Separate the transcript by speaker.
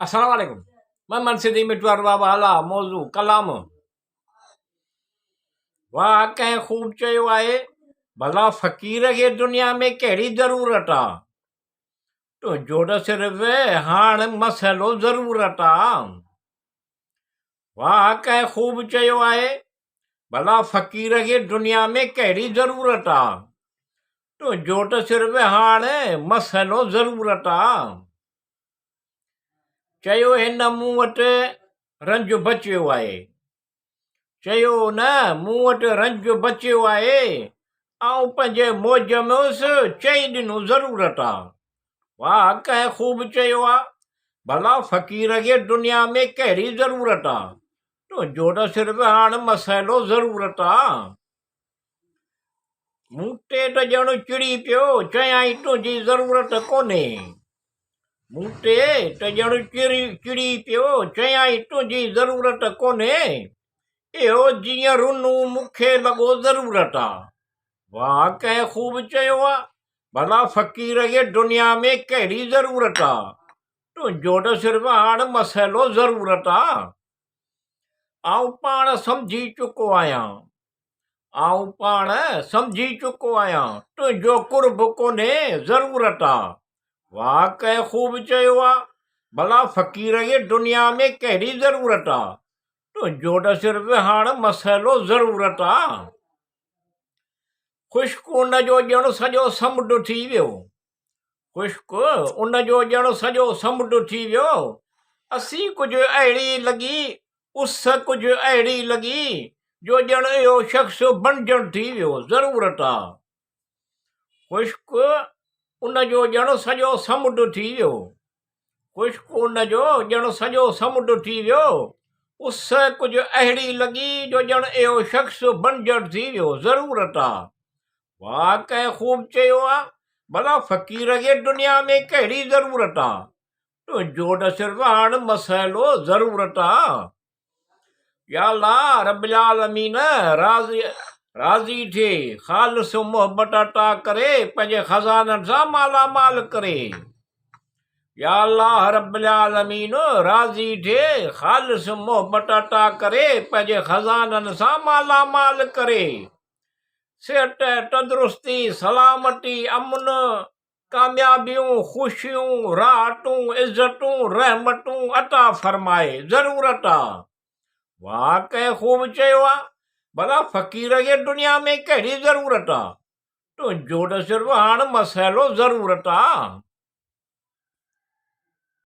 Speaker 1: अस्सलाम वालेकुम। मैं मनसिदी मिटवार बाबा आला मौजू क़लाम। वाह कंहिं ख़ूब चयो आहे, भला फ़क़ीर खे दुनिया में कहिड़ी ज़रूरत आ। तो जोड़ सिर्फ़ हाण मसइलो ज़रूरत आ। वाह कंहिं ख़ूब चयो आहे, भला फ़क़ीर खे दुनिया में कहिड़ी ज़रूरत आ। तो जोड़ सिर्फ़ हाण मसइलो ज़रूरत आ। चयो हिन मूं वटि रंज बचियो आहे, चयो न मूं वटि रंज बचियो आहे, ऐं पंहिंजे मौज में हुअसि चई ॾिनो ज़रूरत आ। वाह कंहिं ख़ूब चयो आहे, भला फ़क़ीर खे दुनिया में कहिड़ी ज़रूरत आ। तो जोड़ सिर्फ़ हाण मसइलो ज़रूरत आ। मूं टे त ॼण चिड़ी पियो, चयाई तुंहिंजी ज़रूरत कोन्हे। मूं टे त ॼण चिड़ी पियो, चयाई तुंहिंजी ज़रूरत कोन्हे। इहो जीअं रुनू मूंखे लॻो ज़रूरत आ। वाह कंहिं ख़ूब चयो आहे, भला फ़क़ीर खे दुनिया में कहिड़ी ज़रूरत आ। तो जोड़ सिर्फ़ हाण मसइलो ज़रूरत आ। आऊं पाण सम्झी चुको आहियां, तुंहिंजो कुर्ब कोन्हे ज़रूरत आ। वाह कंहिं ख़ूब चयो आहे, भला फ़क़ीर खे दुनिया में कहिड़ी ज़रूरत आ। तो जोड़ सिर्फ़ हाण मसइलो ज़रूरत आ। ख़ुश्क उन जो ॼण सॼो समुंड थी वियो, ख़ुश्क उन जो ॼण सॼो समुंड थी वियो। असी कुझु अहिड़ी लॻी, उस कुझु अहिड़ी लॻी, जो ॼण इहो शख़्स बणजण थी वियो ज़रूरत आ। ख़ुश्क उन जो ॼण सॼो समुंड थी वियो, ख़ुश्क उन जो ॼण सॼो समुंड थी वियो। उस कुझु अहिड़ी लॻी, जो ॼण इहो शख़्स बणजण थी वियो ज़रूरत आ। वाह कंहिं ख़ूब चयो आहे, भला फ़क़ीर खे दुनिया में कहिड़ी ज़रूरत आ। तो जोड़ सिर्फ़ हाण मसइलो ज़रूरत आ। या अल्लाह रब्बिल आलमीन राज़ी थिए, ख़ालिस मोहबत अता करे, पंहिंजे ख़ज़ाननि सां मालामाल करे। या अल्लाह रब्बिल आलमीन राज़ी थिए, ख़ालिस मोहबत अता करे, पंहिंजे ख़ज़ाननि सां मालामाल करे। सिहत, तंदुरुस्ती, सलामती, अमन, कामयाबियूं, ख़ुशियूं, राहतूं, इज़तूं, रहमतूं अता फरमाए ज़रूरत आ। वाह कंहिं ख़ूब चयो आहे, भला फ़क़ीर खे दुनिया में कहिड़ी ज़रूरत आ। तो जोड़ सिर्फ़ हाण मसइलो ज़रूरत आ।